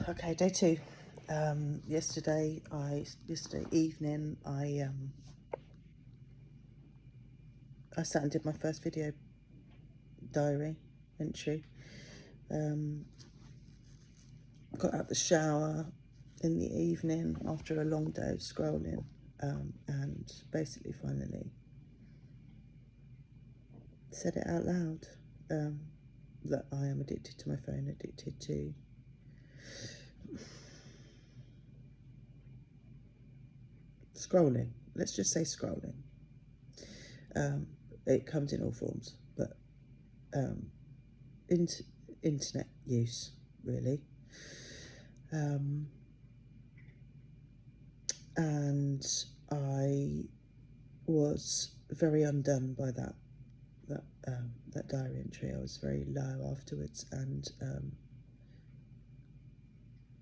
Okay, day two. Yesterday evening, I sat and did my first video diary entry. Got out the shower in the evening after a long day of scrolling, and basically finally said it out loud, that I am addicted to my phone, addicted to scrolling. Let's just say scrolling. It comes in all forms, but internet use, really. And I was very undone by that diary entry. I was very low afterwards and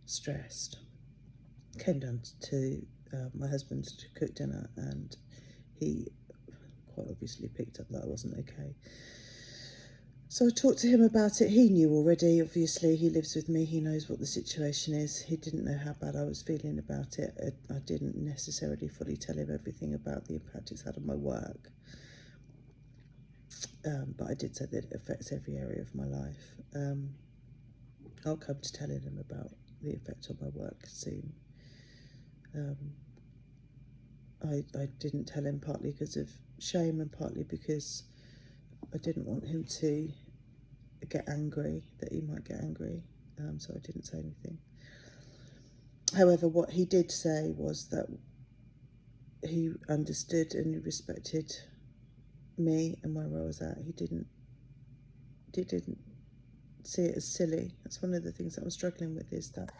stressed. Came down to my husband to cook dinner, and he quite obviously picked up that I wasn't okay. So I talked to him about it. He knew already, obviously. He lives with me. He knows what the situation is. He didn't know how bad I was feeling about it. I didn't necessarily fully tell him everything about the impact it's had on my work. But I did say that it affects every area of my life. I'll come to telling him about the effect on my work soon. I didn't tell him partly because of shame and partly because I didn't want him to get angry, that he might get angry, so I didn't say anything. However, what he did say was that he understood and he respected me and where I was at. He didn't see it as silly. That's one of the things that I'm struggling with, is that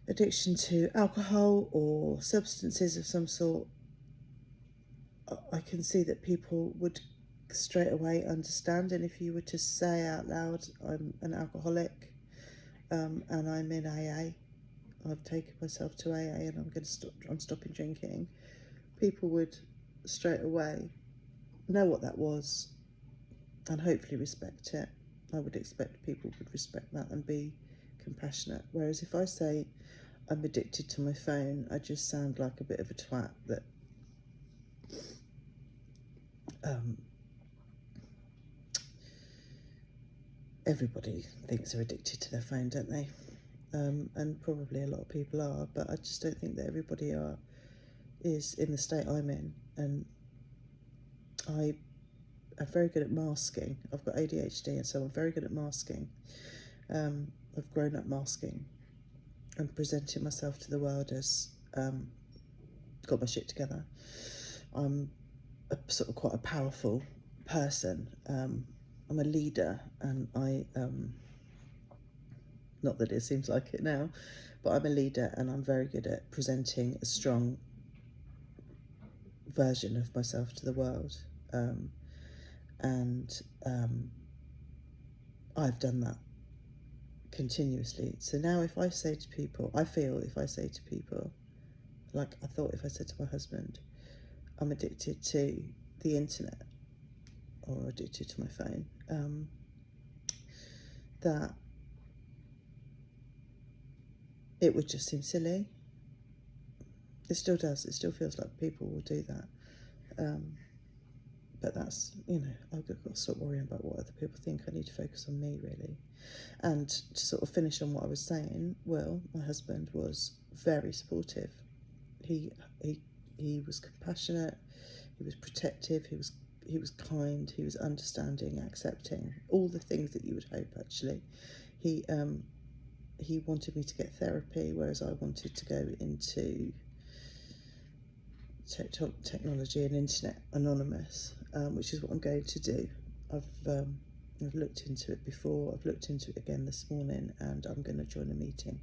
addiction to alcohol or substances of some sort. I can see that people would straight away understand, and if you were to say out loud, I'm an alcoholic, and I'm in AA, I've taken myself to AA and I'm stopping drinking, people would straight away know what that was and hopefully respect it. I would expect people would respect that and be compassionate. Whereas if I say I'm addicted to my phone, I just sound like a bit of a twat that everybody thinks they're addicted to their phone, don't they? And probably a lot of people are, but I just don't think that everybody is in the state I'm in. And I am very good at masking. I've got ADHD, and so I'm very good at masking. I've grown up masking and presenting myself to the world as got my shit together. I'm sort of quite a powerful person. I'm a leader, and not that it seems like it now, but I'm a leader, and I'm very good at presenting a strong version of myself to the world. I've done that continuously. So now if I say to people, like I thought if I said to my husband, I'm addicted to the internet or addicted to my phone, that it would just seem silly. It still does. It still feels like people will do that. But that's, I've got to stop worrying about what other people think. I need to focus on me, really. And to sort of finish on what I was saying, Will, my husband, was very supportive. He was compassionate. He was protective. He was kind. He was understanding, accepting, all the things that you would hope. Actually, he wanted me to get therapy, whereas I wanted to go into technology and internet anonymous, which is what I'm going to do. I've looked into it before. I've looked into it again this morning, and I'm going to join a meeting.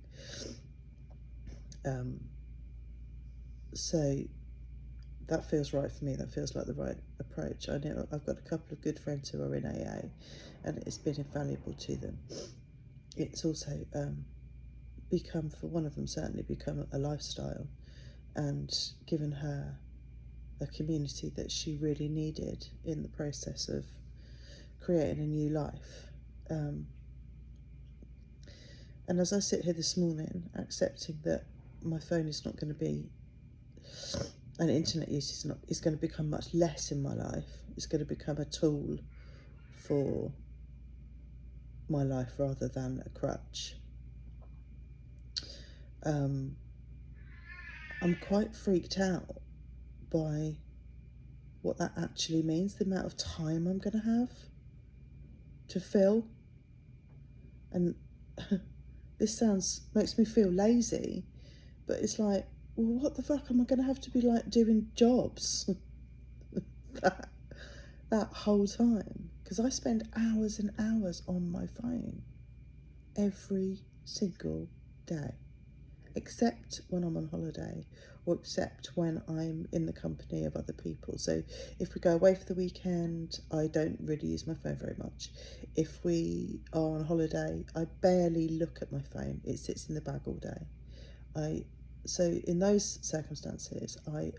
So that feels right for me. That feels like the right approach. I know I've got a couple of good friends who are in AA, and it's been invaluable to them. It's also become, for one of them certainly, become a lifestyle, and given her a community that she really needed in the process of creating a new life. And as I sit here this morning, accepting that my phone is not going to be, and internet use is going to become much less in my life. It's going to become a tool for my life rather than a crutch. I'm quite freaked out by what that actually means, the amount of time I'm going to have to fill. And this makes me feel lazy, but it's like, well, what the fuck am I going to have to be like doing jobs that whole time? Because I spend hours and hours on my phone every single day, except when I'm on holiday, or except when I'm in the company of other people. So if we go away for the weekend, I don't really use my phone very much. If we are on holiday, I barely look at my phone. It sits in the bag all day. So in those circumstances, I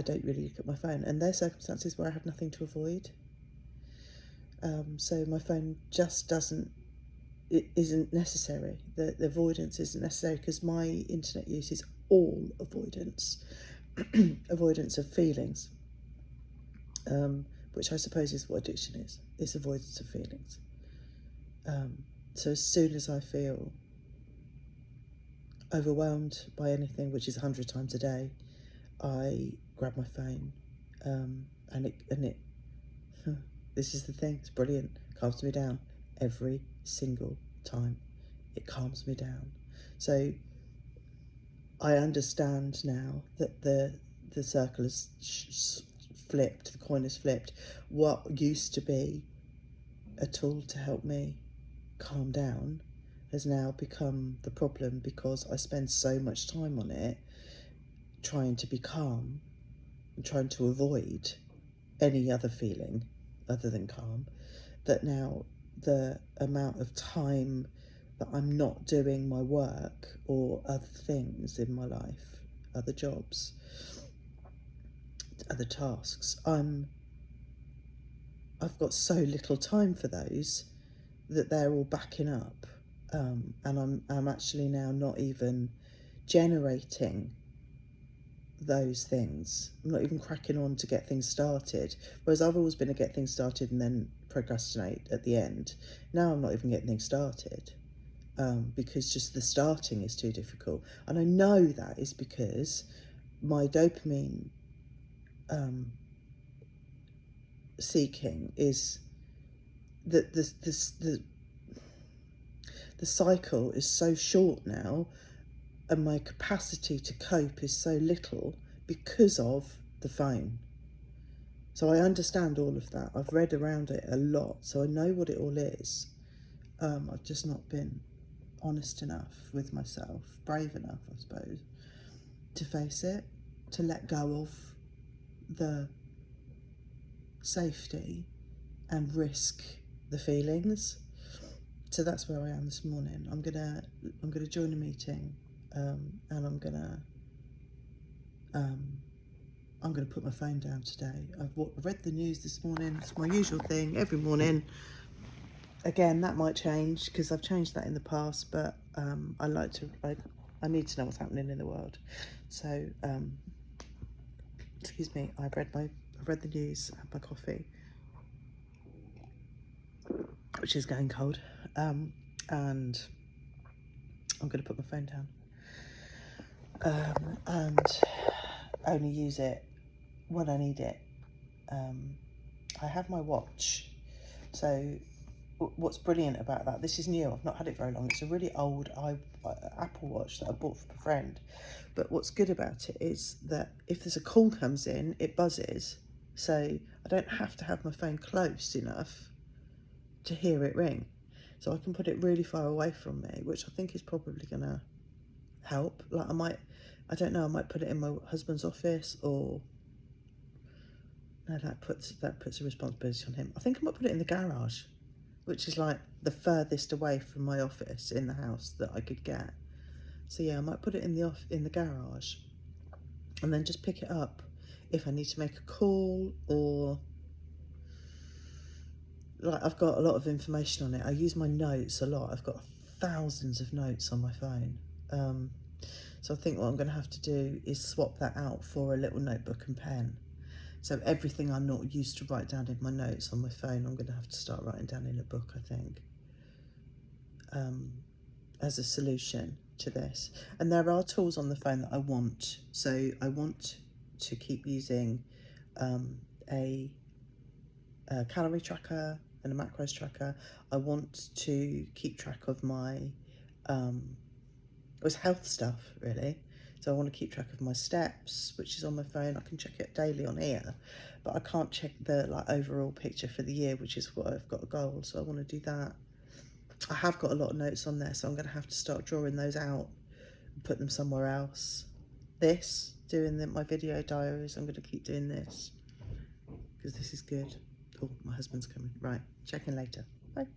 don't really look at my phone, and they're circumstances where I have nothing to avoid. So my phone just isn't necessary. The avoidance isn't necessary, because my internet use is all avoidance. Avoidance of feelings, which I suppose is what addiction is. It's avoidance of feelings. So as soon as I feel overwhelmed by anything, which is 100 times a day, I grab my phone, and it this is the thing, it's brilliant, calms me down every single time. It calms me down. So I understand now that the circle has flipped, the coin has flipped. What used to be a tool to help me calm down has now become the problem, because I spend so much time on it trying to be calm and trying to avoid any other feeling other than calm, that now the amount of time that I'm not doing my work or other things in my life, other jobs, other tasks, I've got so little time for those that they're all backing up, and I'm actually now not even generating those things. I'm not even cracking on to get things started, whereas I've always been to get things started and then procrastinate at the end. Now I'm not even getting things started, because just the starting is too difficult. And I know that is because my dopamine seeking is that the cycle is so short now, and my capacity to cope is so little because of the phone. So I understand all of that. I've read around it a lot, so I know what it all is. I've just not been honest enough with myself, brave enough, I suppose, to face it, to let go of the safety and risk the feelings. So that's where I am this morning. I'm gonna join a meeting, and I'm gonna put my phone down today. I've read the news this morning. It's my usual thing every morning. Again, that might change, because I've changed that in the past, but I need to know what's happening in the world. So excuse me, I've read the news, had my coffee, which is going cold, and I'm going to put my phone down, and only use it when I need it. I have my watch, so what's brilliant about that, this is new, I've not had it very long, it's a really old Apple Watch that I bought from a friend, but what's good about it is that if there's a call comes in, it buzzes, so I don't have to have my phone close enough to hear it ring. So I can put it really far away from me, which I think is probably gonna help. Like I might put it in my husband's office, or no, that puts a responsibility on him. I think I might put it in the garage, which is like the furthest away from my office in the house that I could get. So yeah, I might put it in the garage, and then just pick it up if I need to make a call, or like, I've got a lot of information on it. I use my notes a lot. I've got thousands of notes on my phone. So I think what I'm going to have to do is swap that out for a little notebook and pen. So everything I'm not used to write down in my notes on my phone, I'm going to have to start writing down in a book, I think, as a solution to this. And there are tools on the phone that I want. So I want to keep using a calorie tracker and a macros tracker. I want to keep track of my it was health stuff, really. So I want to keep track of my steps, which is on my phone. I can check it daily on here, but I can't check the like overall picture for the year, which is what I've got a goal. So I want to do that. I have got a lot of notes on there, so I'm going to have to start drawing those out and put them somewhere else. My video diaries, I'm going to keep doing this because this is good. Oh, my husband's coming. Right, check in later. Bye.